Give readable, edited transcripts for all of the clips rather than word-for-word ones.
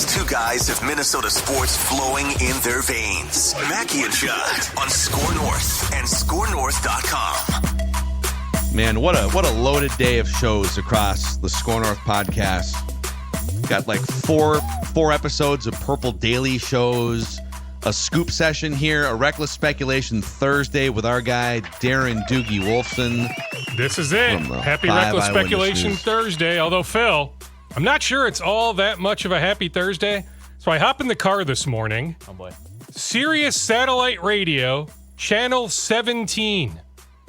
These two guys have Minnesota sports flowing in their veins. Mackey and Judd on Score North and ScoreNorth.com. Man, what a loaded day of shows across the Score North podcast. Got like four episodes of Purple Daily shows, a scoop session here, a Reckless Speculation Thursday with our guy Darren Doogie Wolfson. This is it. Happy Reckless Speculation Thursday. Although, Phil, I'm not sure it's all that much of a happy Thursday. So I hop in the car this morning. Oh, boy. Sirius Satellite Radio, Channel 17.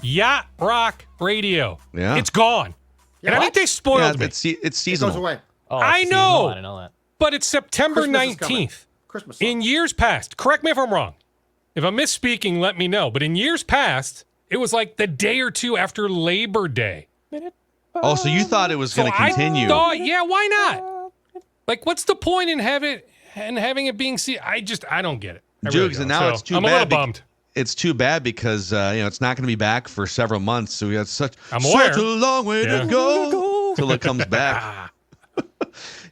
Yacht Rock Radio. Yeah. It's gone. And I think they spoiled me. It's seasonal. It goes away. Oh, I seasonal. know. I didn't know that. But it's September Christmas is coming. 19th. Christmas. In years past, correct me if I'm wrong. If I'm misspeaking, let me know. But in years past, it was like the day or two after Labor Day. Oh, so you thought it was going to continue? I thought, yeah, why not? Like, what's the point in having it being I don't get it. Jugs, and now it's too I'm bad. I'm a little bummed. It's too bad because it's not going to be back for several months. So we got such a long way to go till it comes back.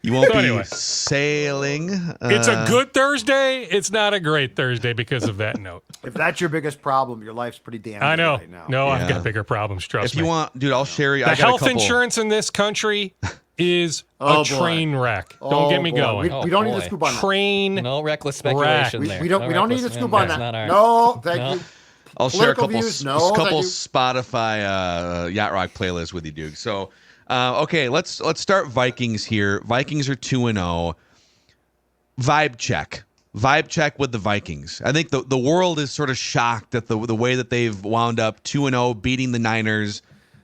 You won't be sailing. It's a good Thursday. It's not a great Thursday because of that note. If that's your biggest problem, your life's pretty damn I know. good right now. No, I've got bigger problems, trust me. If you want, dude, I'll share you. The I got health insurance in this country is a train wreck. Don't get me going. We don't need to scoop on that. Train No reckless speculation there. We don't need to scoop on that. Not No, thank you. I'll share a couple views, Spotify Yacht Rock playlists with you, Duke. So, okay, let's start Vikings here. Vikings are 2-0. Vibe check with the Vikings. I think the world is sort of shocked at the way that they've wound up 2-0, beating the Niners.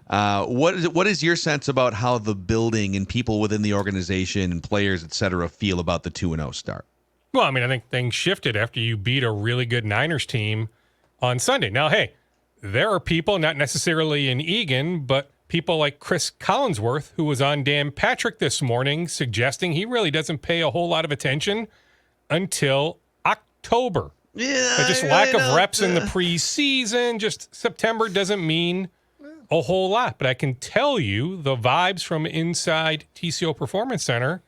What is your sense about how the building and people within the organization and players, et cetera, feel about the 2-0 start? Well, I mean, I think things shifted after you beat a really good Niners team on Sunday. Now, hey, there are people, not necessarily in Egan, but people like Chris Collinsworth, who was on Dan Patrick this morning, suggesting he really doesn't pay a whole lot of attention until October. Yeah, Just lack of reps in the preseason, just September doesn't mean a whole lot. But I can tell you the vibes from inside TCO Performance Center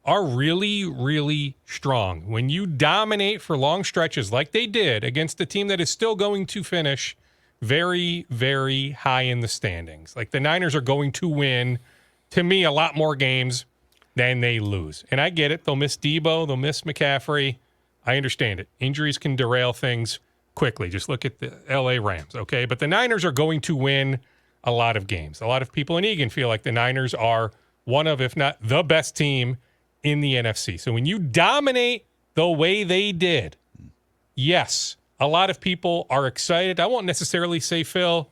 are really, really strong. When you dominate for long stretches like they did against a team that is still going to finish very, very high in the standings. Like the Niners are going to win, to me, a lot more games than they lose. And I get it. They'll miss Debo. They'll miss McCaffrey. I understand it. Injuries can derail things quickly. Just look at the L.A. Rams, okay? But the Niners are going to win a lot of games. A lot of people in Egan feel like the Niners are one of, if not the best team in the NFC. So when you dominate the way they did, yes, a lot of people are excited. I won't necessarily say, Phil,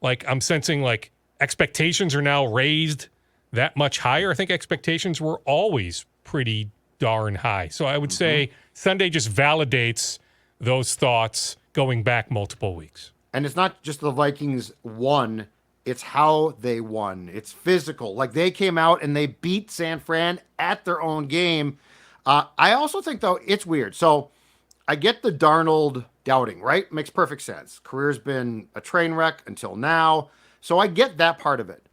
like I'm sensing like expectations are now raised that much higher. I think expectations were always pretty darn high. So I would say Sunday just validates those thoughts going back multiple weeks. And it's not just the Vikings won, it's how they won. It's physical. Like they came out and they beat San Fran at their own game. I also think, though, it's weird. So I get the Darnold doubting, right? Makes perfect sense. Career's been a train wreck until now. So I get that part of it.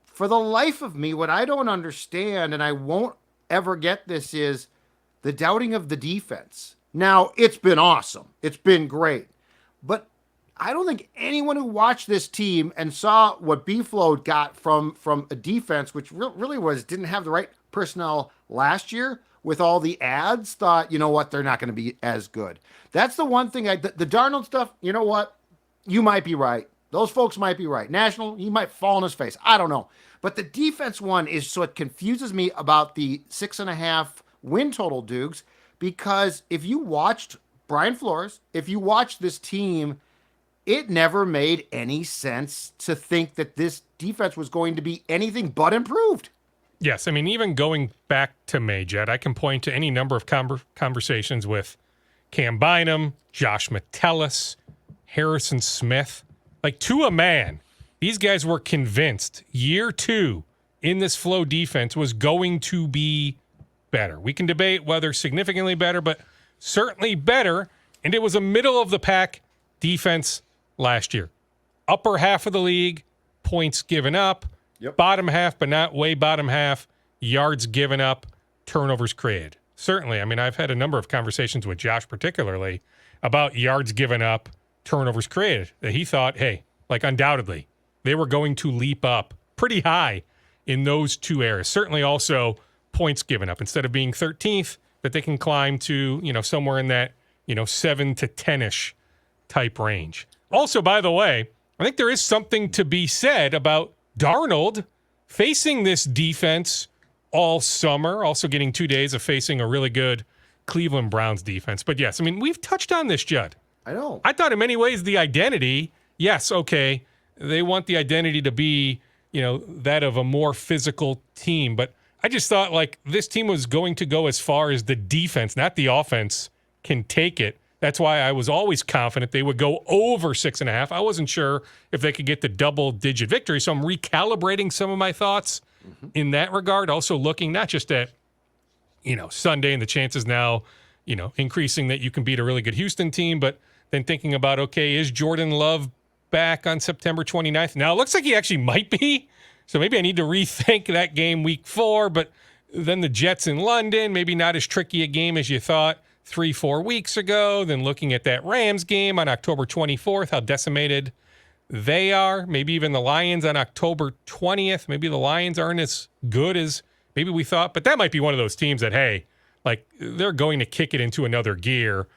For the life of me, what I don't understand, and I won't ever get this, is the doubting of the defense. Now, it's been awesome. It's been great. But I don't think anyone who watched this team and saw what B-Flow got from a defense, which really didn't have the right personnel last year with all the ads, thought, you know what, they're not going to be as good. That's the one thing. The Darnold stuff, you know what, you might be right. Those folks might be right. National, he might fall on his face. I don't know. But the defense one is so it confuses me about the 6.5 win total, Dukes, because if you watched Brian Flores, if you watched this team, it never made any sense to think that this defense was going to be anything but improved. Yes, I mean, even going back to May, Jed, I can point to any number of conversations with Cam Bynum, Josh Metellus, Harrison Smith. Like, to a man, these guys were convinced year 2 in this flow defense was going to be better. We can debate whether significantly better, but certainly better. And it was a middle-of-the-pack defense last year. Upper half of the league, points given up. Yep. Bottom half, but not way bottom half, yards given up. turnovers created. Certainly, I mean, I've had a number of conversations with Josh particularly about yards given up, turnovers created, that he thought, hey, like undoubtedly, they were going to leap up pretty high in those two areas. Certainly also points given up. Instead of being 13th, that they can climb to, somewhere in that, 7 to 10-ish type range. Also, by the way, I think there is something to be said about Darnold facing this defense all summer, also getting 2 days of facing a really good Cleveland Browns defense. But yes, I mean, we've touched on this, Judd. I know. I thought in many ways the identity, yes, okay, they want the identity to be, that of a more physical team. But I just thought like this team was going to go as far as the defense, not the offense, can take it. That's why I was always confident they would go over 6.5. I wasn't sure if they could get the double-digit victory, so I'm recalibrating some of my thoughts in that regard. Also looking not just at, Sunday and the chances now, increasing that you can beat a really good Houston team, but then thinking about, okay, is Jordan Love back on September 29th? Now, it looks like he actually might be, so maybe I need to rethink that game week 4, but then the Jets in London, maybe not as tricky a game as you thought 3-4 weeks ago. Then looking at that Rams game on October 24th, how decimated they are. Maybe even the Lions on October 20th. Maybe the Lions aren't as good as maybe we thought, but that might be one of those teams that, hey, like they're going to kick it into another gear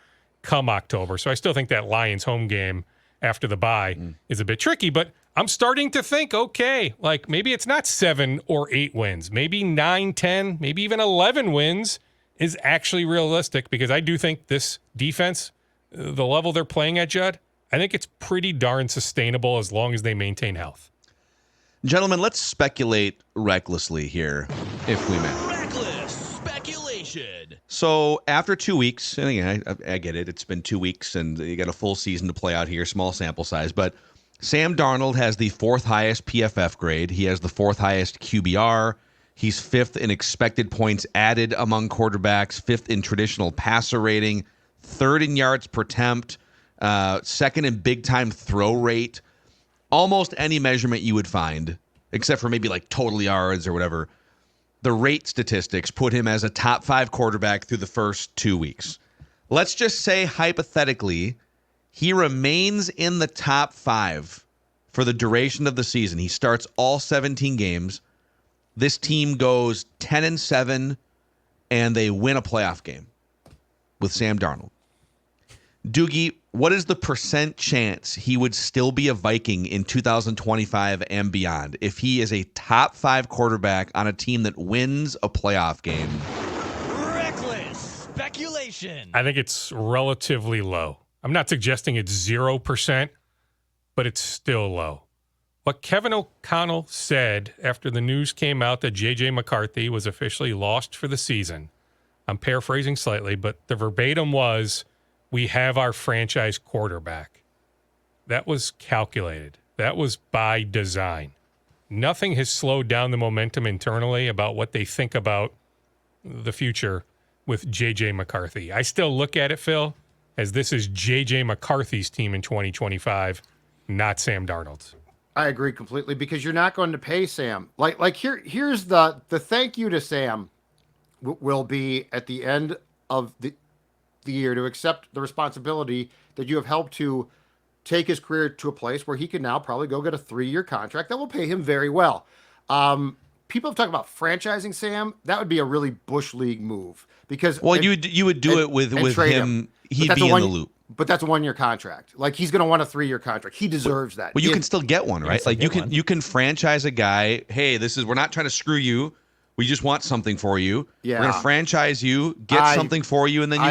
come October. So I still think that Lions home game after the bye is a bit tricky, but I'm starting to think, okay, like maybe it's not 7 or 8 wins, maybe 9, 10, maybe even 11 wins is actually realistic, because I do think this defense, the level they're playing at, Judd, I think it's pretty darn sustainable as long as they maintain health. Gentlemen, let's speculate recklessly here, if we may. Reckless speculation. So after 2 weeks, and again, I get it, it's been 2 weeks and you got a full season to play out here, small sample size, but Sam Darnold has the 4th highest PFF grade. He has the 4th highest QBR. He's 5th in expected points added among quarterbacks, 5th in traditional passer rating, 3rd in yards per attempt, 2nd in big-time throw rate. Almost any measurement you would find, except for maybe like total yards or whatever, the rate statistics put him as a top 5 quarterback through the first 2 weeks. Let's just say, hypothetically, he remains in the top 5 for the duration of the season. He starts all 17 games. This team goes 10-7, and they win a playoff game with Sam Darnold. Doogie, what is the % chance he would still be a Viking in 2025 and beyond if he is a top 5 quarterback on a team that wins a playoff game? Reckless speculation. I think it's relatively low. I'm not suggesting it's 0%, but it's still low. What Kevin O'Connell said after the news came out that J.J. McCarthy was officially lost for the season, I'm paraphrasing slightly, but the verbatim was, we have our franchise quarterback. That was calculated. That was by design. Nothing has slowed down the momentum internally about what they think about the future with J.J. McCarthy. I still look at it, Phil, as this is J.J. McCarthy's team in 2025, not Sam Darnold's. I agree completely, because you're not going to pay Sam. Here's the thank you to Sam will be at the end of the year to accept the responsibility that you have helped to take his career to a place where he can now probably go get a 3-year contract that will pay him very well. People have talked about franchising Sam. That would be a really Bush League move, because you would do it with him. He'd be in the loop. But that's a 1-year contract. Like, he's going to want a 3-year contract. He deserves that. Well, you can still get one, right? Like you can franchise a guy. Hey, we're not trying to screw you. We just want something for you. Yeah. We're going to franchise you, get something for you, and then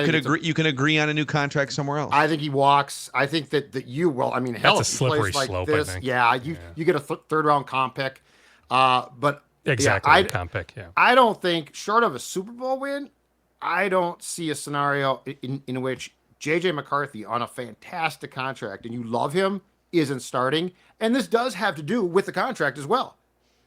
you can agree on a new contract somewhere else. I think he walks. I think that you will. I mean, hell, that's a slippery slope, I think. Yeah, you get a 3rd round comp pick. But exactly, comp pick, yeah. I don't think, short of a Super Bowl win, I don't see a scenario in which J.J. McCarthy on a fantastic contract, and you love him, isn't starting. And this does have to do with the contract as well.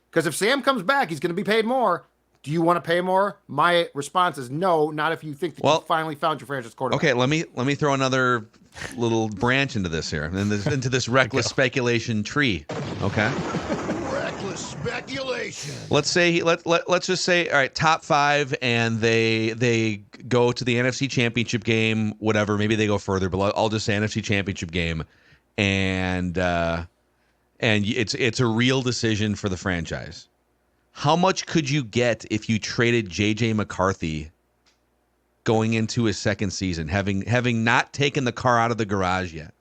Because if Sam comes back, he's going to be paid more. Do you want to pay more? My response is no, not if you think that you finally found your franchise quarterback. Okay, let me throw another little branch into this here, into this reckless speculation tree. Okay? Reckless Speculation. Let's just say, all right, top 5, and they go to the NFC Championship game, whatever. Maybe they go further, but I'll just say NFC Championship game, and it's a real decision for the franchise. How much could you get if you traded J.J. McCarthy going into his second season, having not taken the car out of the garage yet?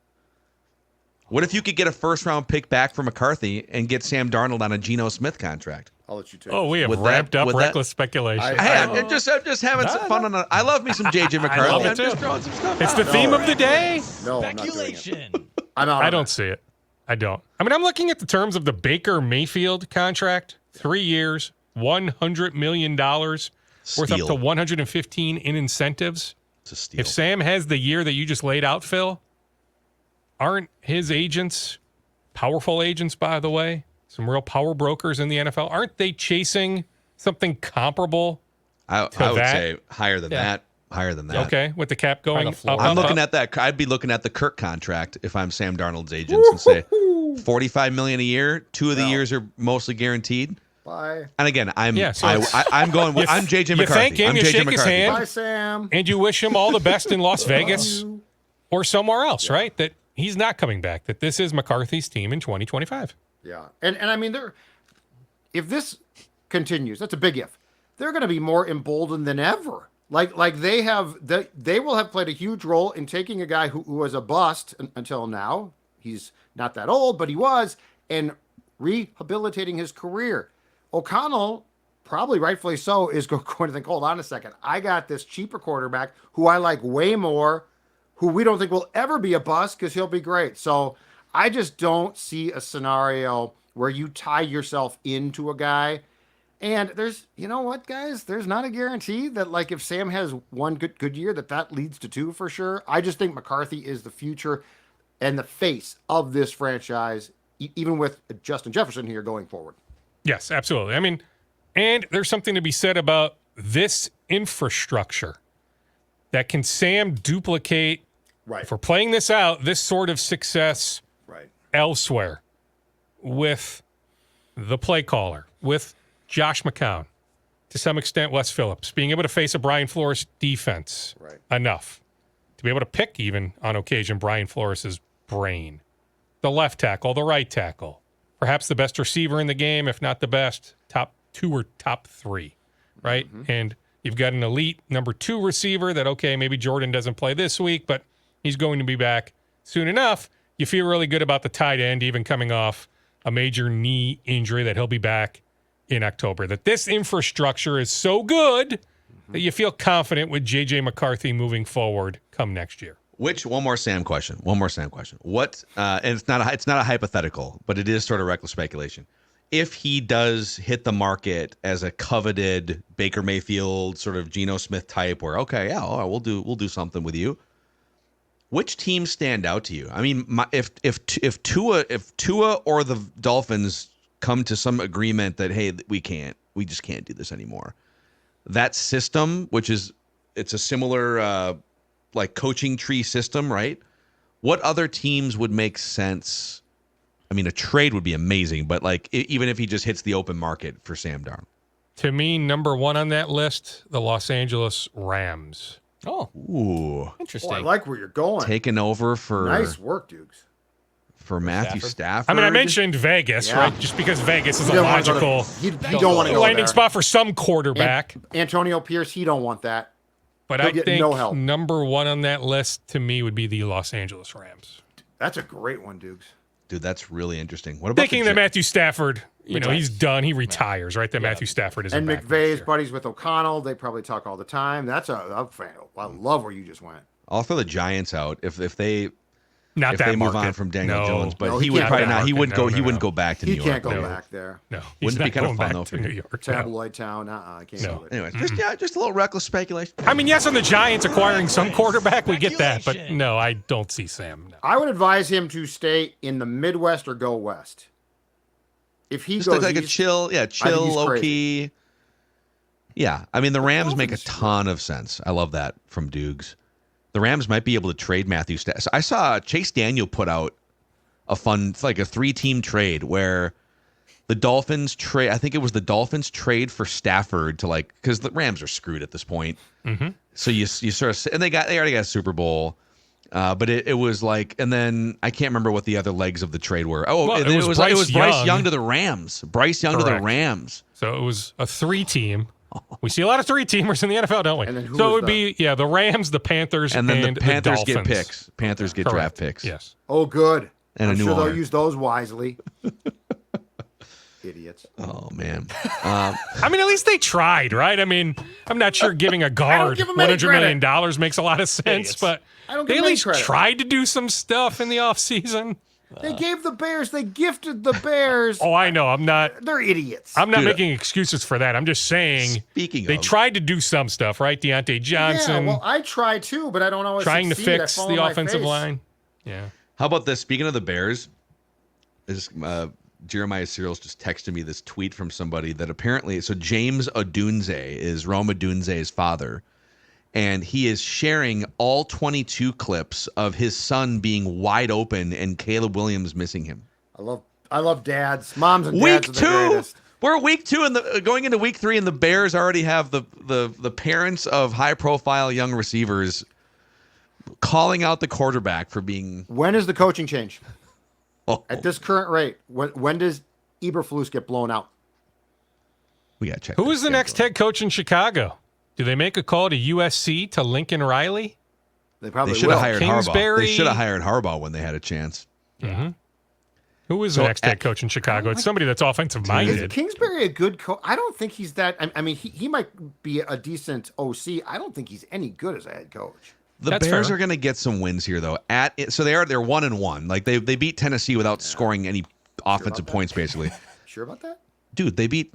What if you could get a first-round pick back for McCarthy and get Sam Darnold on a Geno Smith contract? I'll let you take. Oh, we have Would ramped that- up would that- reckless speculation. I'm just having some fun on. I love me some J.J. McCarthy. love it I'm just too. throwing some stuff It's out. the theme of the day. No, I'm not doing it. Speculation. I'm out. I don't see it. I don't. I mean, I'm looking at the terms of the Baker Mayfield contract. 3 years, $100 million, worth up Steal. to $115 in incentives. It's a steal. If Sam has the year that you just laid out, Phil, aren't his agents, powerful agents, by the way, some real power brokers in the NFL, aren't they chasing something comparable? I would that? say higher than that. Higher than that. Okay, with the cap going the up, floor. I'm up, looking up. at that. I'd be looking at the Kirk contract if I'm Sam Darnold's agents and say $45 million a year. 2 of the years are mostly guaranteed. Bye. And again, I'm going. You I'm JJ you McCarthy. thank him, I'm you JJ shake his McCarthy. hand. Bye, Sam. And you wish him all the best in Las Vegas or somewhere else, right? That he's not coming back, that this is McCarthy's team in 2025. Yeah, and I mean, if this continues, that's a big if. They're going to be more emboldened than ever. Like they will have played a huge role in taking a guy who was a bust until now. He's not that old, but he was, and rehabilitating his career. O'Connell, probably rightfully so, is going to think, hold on a second, I got this cheaper quarterback who I like way more, who we don't think will ever be a bust because he'll be great. So I just don't see a scenario where you tie yourself into a guy. And there's, you know what, guys? There's not a guarantee that, like, if Sam has one good year, that leads to 2 for sure. I just think McCarthy is the future and the face of this franchise, even with Justin Jefferson here going forward. Yes, absolutely. I mean, and there's something to be said about this infrastructure that can Sam duplicate Right. for playing this out, this sort of success Right. elsewhere with the play caller, with Josh McCown, to some extent Wes Phillips, being able to face a Brian Flores defense enough to be able to pick even on occasion Brian Flores' brain. The left tackle, the right tackle, perhaps the best receiver in the game, if not the best, top 2 or top 3, right? And you've got an elite number 2 receiver that, okay, maybe Jordan doesn't play this week, but he's going to be back soon enough. You feel really good about the tight end, even coming off a major knee injury, that he'll be back in October. That this infrastructure is so good that you feel confident with J.J. McCarthy moving forward come next year. One more Sam question. What? And it's not a hypothetical, but it is sort of reckless speculation. If he does hit the market as a coveted Baker Mayfield sort of Geno Smith type, where okay, yeah, all right, we'll do something with you. Which teams stand out to you? I mean, if Tua or the Dolphins come to some agreement that, hey, we just can't do this anymore. That system, it's a similar like coaching tree system, right? What other teams would make sense? I mean, a trade would be amazing, but like even if he just hits the open market for Sam Darnold. To me, number 1 on that list, the Los Angeles Rams. Oh, Ooh, interesting. Oh, I like where you're going. taking over for Nice work, Dukes. for Matthew Stafford. I mean, I mentioned Vegas, Yeah. right? Just because Vegas is He a don't wanna go to- logical He don't want to go landing there. spot for some quarterback. Antonio Pierce, he don't want that. But he'll I get think no help. number 1 on that list to me would be the Los Angeles Rams. That's a great one, Dukes. Dude, that's really interesting. What about Thinking the that Matthew Stafford, he's done. He retires, right? That Yeah. Matthew Stafford is And back next McVay's year. buddies with O'Connell. They probably talk all the time. That's a fan. I love where you just went. I'll throw the Giants out if they Not that move market. on from Daniel No. Jones, but No, he he would can't probably go not. He back. wouldn't go. No, He no, wouldn't no. go back to He New York. can't go No. back there. No, he's Wouldn't it not be kinda going fun, back though, to if New he- York. No. Tabloid town. I can't No. do it. Anyways, just a little reckless speculation. I mean, yes, on the Giants acquiring some quarterback, we get that, but Speculation. no, I don't see Sam. No. I would advise him to stay in the Midwest or go west. If he Just goes like a east, chill, he's low crazy. key. Yeah, I mean the Rams make a Dolphins- ton of sense. I love that from Dukes. The Rams might be able to trade Matthew Stafford. I saw Chase Daniel put out a 3-team trade where the Dolphins trade. I think it was the Dolphins trade for Stafford to because the Rams are screwed at this point. Mm-hmm. So you sort of, and they already got a Super Bowl. But it was and then I can't remember what the other legs of the trade were. It was Bryce Young to the Rams. Bryce Young to the Rams. So it was a 3-team. We see a lot of 3-teamers in the NFL, don't we? And then so it would be the Rams, the Panthers, and then the Panthers the get picks. Panthers get draft picks. Yes. Oh, good. And I'm a new sure owner. they'll use those wisely. Idiots. Oh man. I mean, at least they tried, right? I mean, I'm not sure giving a guard $100 million makes a lot of sense, but they at least tried to do some stuff in the offseason. They gave the Bears. They gifted the Bears. Oh, I know. They're idiots. I'm not making excuses for that. I'm just saying they tried to do some stuff, right? Deontay Johnson. Yeah, well, I try too, but I don't always trying to succeed. fix the offensive line. Yeah. How about this? Speaking of the Bears, Jeremiah Searles just texted me this tweet from somebody that apparently, so James Odunze is Rome Odunze's father, and he is sharing all 22 clips of his son being wide open and Caleb Williams missing him. I love dads. Moms and dads are the greatest. We're week 2 and going into week 3, and the Bears already have the parents of high-profile young receivers calling out the quarterback for being. When is the coaching change? Oh. At this current rate, when does Eberflus get blown out? We got to check. Who is the next head coach in Chicago? Do they make a call to USC to Lincoln Riley? They probably should have hired Kingsbury? Harbaugh. They should have hired Harbaugh when they had a chance. Mm-hmm. Who is the next head coach in Chicago? It's somebody that's offensive minded. Is Kingsbury a good coach? I don't think he's that. I mean, he might be a decent OC. I don't think he's any good as a head coach. The Bears are going to get some wins here, though. So they're 1-1. Like they beat Tennessee without scoring any offensive points, basically. Sure about that? Dude, they beat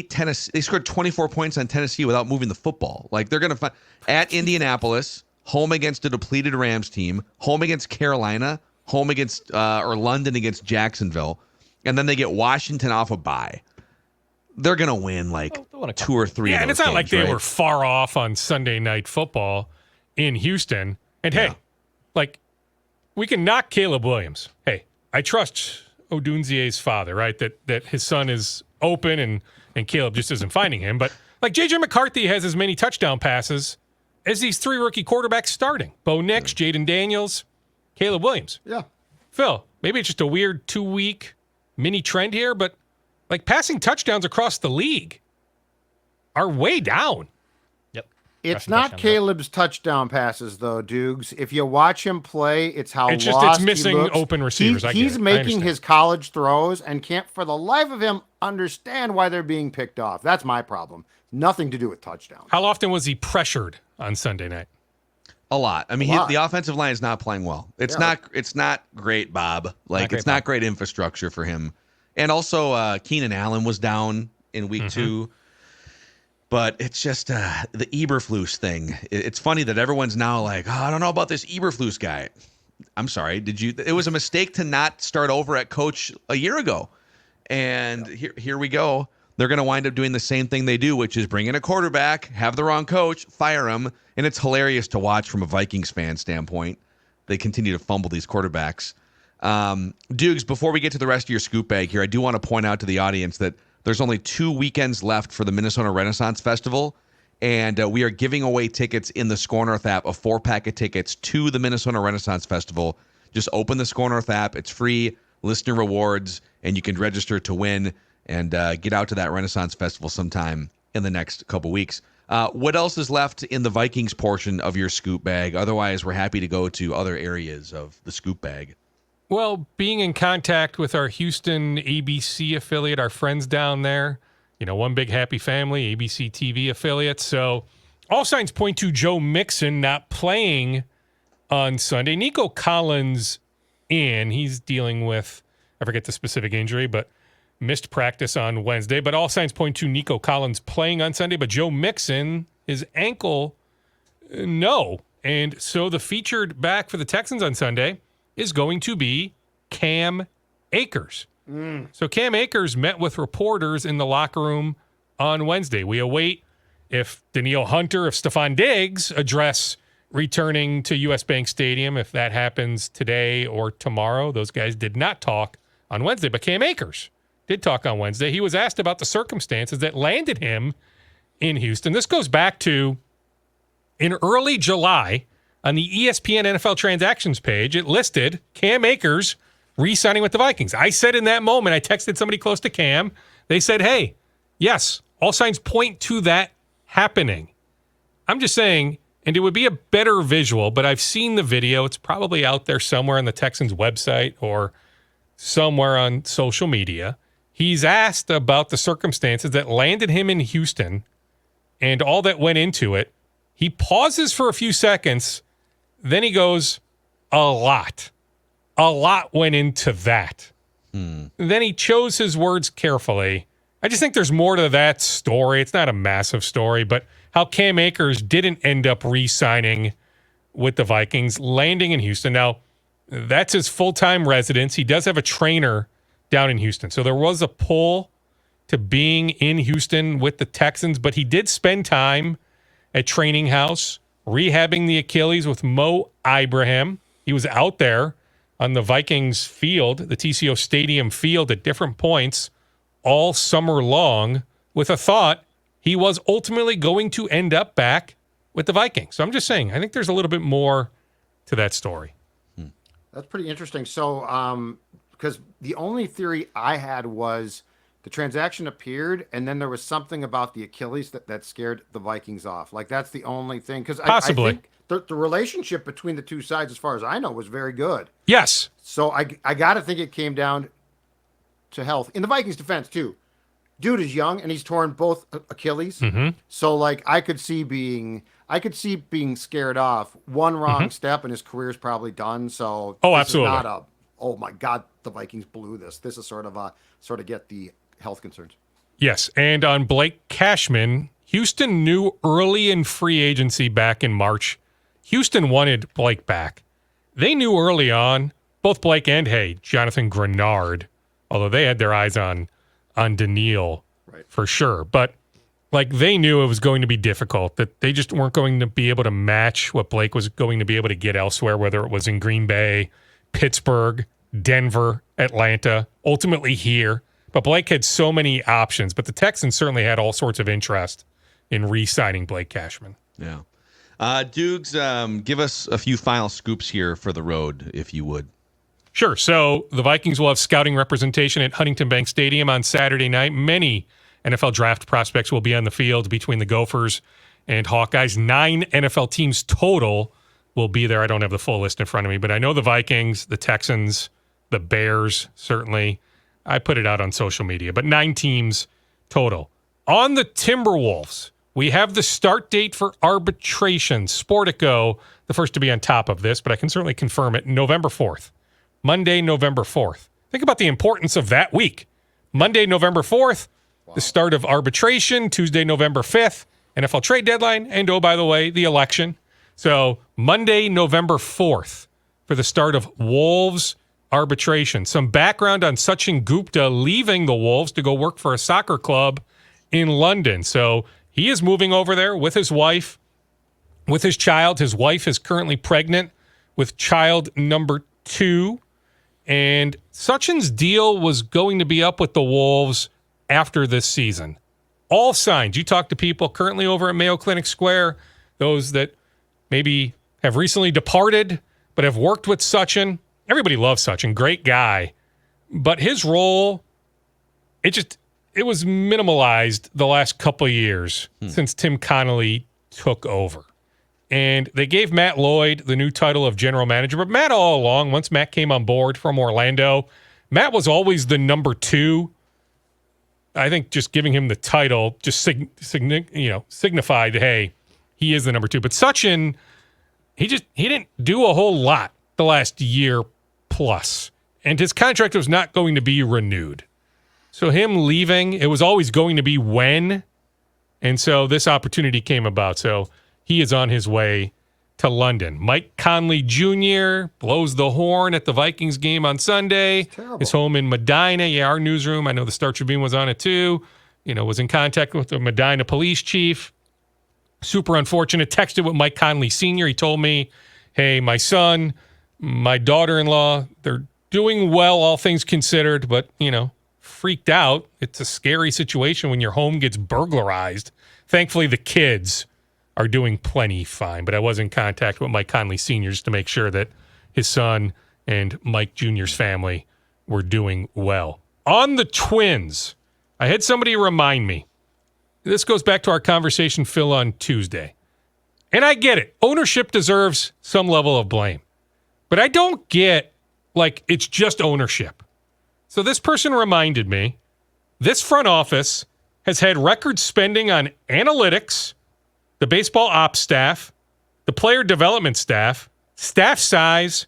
Tennessee. They scored 24 points on Tennessee without moving the football. Like they're going to find at Indianapolis, home against a depleted Rams team, home against Carolina, home against or London against Jacksonville, and then they get Washington off a bye. They're going to win 2 or 3. Yeah, of and those it's not like games, they were far off on Sunday Night Football in Houston. And hey, we can knock Caleb Williams. Hey, I trust Odunze's father, right? That his son is open and Caleb just isn't finding him. But J.J. McCarthy has as many touchdown passes as these 3 rookie quarterbacks starting. Bo Nix, Jaden Daniels, Caleb Williams. Yeah. Phil, maybe it's just a weird 2-week mini trend here, but passing touchdowns across the league are way down. It's not Caleb's touchdown passes, though, Dukes. If you watch him play, it's how it's missing he looks. open receivers. He's making his college throws and can't, for the life of him, understand why they're being picked off. That's my problem. Nothing to do with touchdowns. How often was he pressured on Sunday night? A lot. I mean, the offensive line is not playing well. It's not great, Bob. It's not great infrastructure for him. And also, Keenan Allen was down in week 2. But it's just the Eberflus thing. It's funny that everyone's now like, I don't know about this Eberflus guy. I'm sorry. It was a mistake to not start over at coach a year ago. And here we go. They're going to wind up doing the same thing they do, which is bring in a quarterback, have the wrong coach, fire him. And it's hilarious to watch from a Vikings fan standpoint. They continue to fumble these quarterbacks. Dukes, before we get to the rest of your scoop bag here, I do want to point out to the audience that there's only 2 weekends left for the Minnesota Renaissance Festival, and we are giving away tickets in the Score North app, a 4-pack of tickets to the Minnesota Renaissance Festival. Just open the Score North app. It's free, listener rewards, and you can register to win and get out to that Renaissance Festival sometime in the next couple weeks. What else is left in the Vikings portion of your scoop bag? Otherwise, we're happy to go to other areas of the scoop bag. Well, being in contact with our Houston ABC affiliate, our friends down there, one big happy family, ABC TV affiliate. So all signs point to Joe Mixon not playing on Sunday. Nico Collins in. He's dealing with, I forget the specific injury, but missed practice on Wednesday. But all signs point to Nico Collins playing on Sunday. But Joe Mixon, his ankle, no. And so the featured back for the Texans on Sunday is going to be Cam Akers. So Cam Akers met with reporters in the locker room on Wednesday. We await if Danielle Hunter, if Stephon Diggs address returning to U.S. Bank Stadium, if that happens today or tomorrow. Those guys did not talk on Wednesday, but Cam Akers did talk on Wednesday. He was asked about the circumstances that landed him in Houston. This goes back to in early July on the ESPN NFL transactions page. It listed Cam Akers re-signing with the Vikings. I said in that moment, I texted somebody close to Cam. They said, hey, yes, all signs point to that happening. I'm just saying, and it would be a better visual, but I've seen the video. It's probably out there somewhere on the Texans website or somewhere on social media. He's asked about the circumstances that landed him in Houston and all that went into it. He pauses for a few seconds. Then he goes, a lot. A lot went into that. Then he chose his words carefully. I just think there's more to that story. It's not a massive story, but how Cam Akers didn't end up re-signing with the Vikings, landing in Houston. Now, that's his full-time residence. He does have a trainer down in Houston. So there was a pull to being in Houston with the Texans, but he did spend time at training house rehabbing the Achilles with Mo Ibrahim. He was out there on the Vikings field, the TCO Stadium field at different points all summer long with a thought he was ultimately going to end up back with the Vikings. So I'm just saying, I think there's a little bit more to that story. That's pretty interesting. So, because the only theory I had was the transaction appeared, and then there was something about the Achilles that scared the Vikings off. Like, that's the only thing. Because I think the relationship between the two sides, as far as I know, was very good. Yes. So I got to think it came down to health. In the Vikings' defense, too. Dude is young, and he's torn both Achilles. Mm-hmm. So, like, I could see being scared off. One wrong step, and his career's probably done. So, absolutely. Is not oh my God, the Vikings blew this. This is sort of get the health concerns. Yes, and on Blake Cashman, Houston knew early in free agency back in March, Houston wanted Blake back. They knew early on, both Blake and, Jonathan Grenard, although they had their eyes on Daniil for sure. But, like, they knew it was going to be difficult, that they just weren't going to be able to match what Blake was going to be able to get elsewhere, whether it was in Green Bay, Pittsburgh, Denver, Atlanta, ultimately here. But Blake had so many options. But the Texans certainly had all sorts of interest in re-signing Blake Cashman. Yeah. Dukes, give us a few final scoops here for the road, if you would. Sure. So the Vikings will have scouting representation at Huntington Bank Stadium on Saturday night. Many NFL draft prospects will be on the field between the Gophers and Hawkeyes. 9 NFL teams total will be there. I don't have the full list in front of me, but I know the Vikings, the Texans, the Bears, certainly. I put it out on social media, but 9 teams total. On the Timberwolves, we have the start date for arbitration. Sportico, the first to be on top of this, but I can certainly confirm it, November 4th. Monday, November 4th. Think about the importance of that week. Monday, November 4th, the start of arbitration. Tuesday, November 5th, NFL trade deadline. And, oh, by the way, the election. So Monday, November 4th for the start of Wolves arbitration. Some background on Sachin Gupta leaving the Wolves to go work for a soccer club in London. So he is moving over there with his wife, with his child. His wife is currently pregnant with child number 2. And Sachin's deal was going to be up with the Wolves after this season. All signed. You talk to people currently over at Mayo Clinic Square, those that maybe have recently departed but have worked with Sachin. Everybody loves Sachin. Great guy. But his role, it was minimalized the last couple of years since Tim Connolly took over. And they gave Matt Lloyd the new title of general manager. But Matt all along, once Matt came on board from Orlando, Matt was always the number 2. I think just giving him the title just signified, hey, he is the number 2. But Sachin, he didn't do a whole lot the last year plus. And his contract was not going to be renewed. So him leaving, it was always going to be when. And so this opportunity came about. So he is on his way to London. Mike Conley Jr. blows the horn at the Vikings game on Sunday. His home in Medina. Yeah, our newsroom, I know the Star Tribune was on it too, was in contact with the Medina police chief. Super unfortunate. Texted with Mike Conley Sr. He told me, hey, my son, my daughter-in-law, they're doing well, all things considered, but, freaked out. It's a scary situation when your home gets burglarized. Thankfully, the kids are doing plenty fine, but I was in contact with Mike Conley Sr. just to make sure that his son and Mike Jr.'s family were doing well. On the Twins, I had somebody remind me. This goes back to our conversation, Phil, on Tuesday. And I get it. Ownership deserves some level of blame. But I don't get, like, it's just ownership. So this person reminded me, this front office has had record spending on analytics, the baseball ops staff, the player development staff, staff size,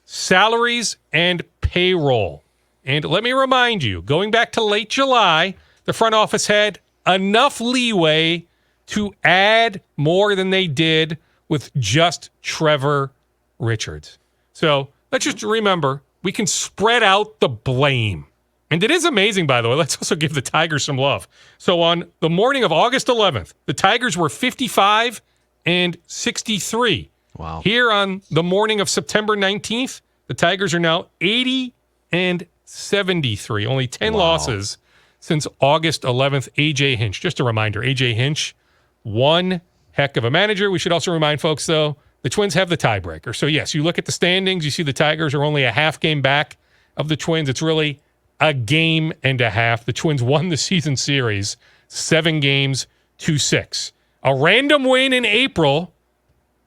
salaries, and payroll. And let me remind you, going back to late July, the front office had enough leeway to add more than they did with just Trevor Richards. So let's just remember, we can spread out the blame. And it is amazing, by the way. Let's also give the Tigers some love. So on the morning of August 11th, the Tigers were 55 and 63. Wow. Here on the morning of September 19th, the Tigers are now 80 and 73. Only 10 losses since August 11th. A.J. Hinch. Just a reminder, A.J. Hinch, one heck of a manager. We should also remind folks, though, the Twins have the tiebreaker. So, yes, you look at the standings, you see the Tigers are only a half game back of the Twins. It's really a game and a half. The Twins won the season series 7 games to 6. A random win in April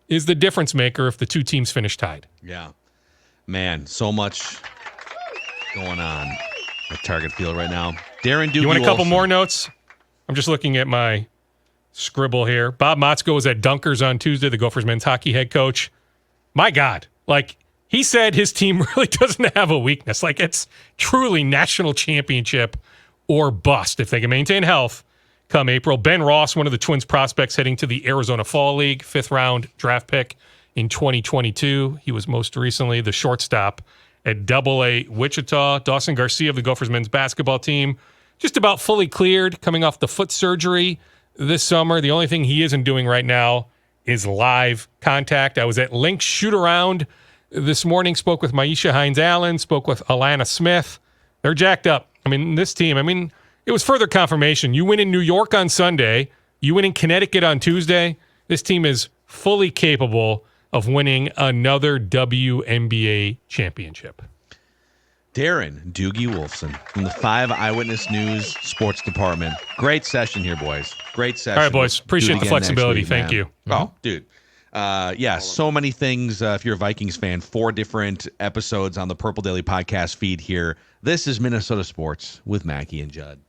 is the difference maker if the two teams finish tied. Yeah. Man, so much going on at Target Field right now. Darren Doogie. You want a couple Wilson. more notes? I'm just looking at my scribble here. Bob Motzko was at Dunkers on Tuesday, the Gophers men's hockey head coach. My God, like, he said his team really doesn't have a weakness. Like, it's truly national championship or bust if they can maintain health come April. Ben Ross, one of the Twins prospects heading to the Arizona Fall League, 5th round draft pick in 2022. He was most recently the shortstop at Double-A Wichita. Dawson Garcia of the Gophers men's basketball team, just about fully cleared, coming off the foot surgery this summer. The only thing he isn't doing right now is live contact. I was at Link's shoot-around this morning, spoke with Maisha Hines-Allen, spoke with Alana Smith. They're jacked up. I mean, this team, it was further confirmation. You win in New York on Sunday. You win in Connecticut on Tuesday. This team is fully capable of winning another WNBA championship. Darren Doogie Wolfson from the 5 Eyewitness News Sports Department. Great session here, boys. Great session. All right, boys. Appreciate the flexibility. Week, Thank you. Oh, dude. Yeah, so many things. If you're a Vikings fan, 4 different episodes on the Purple Daily podcast feed here. This is Minnesota Sports with Mackey and Judd.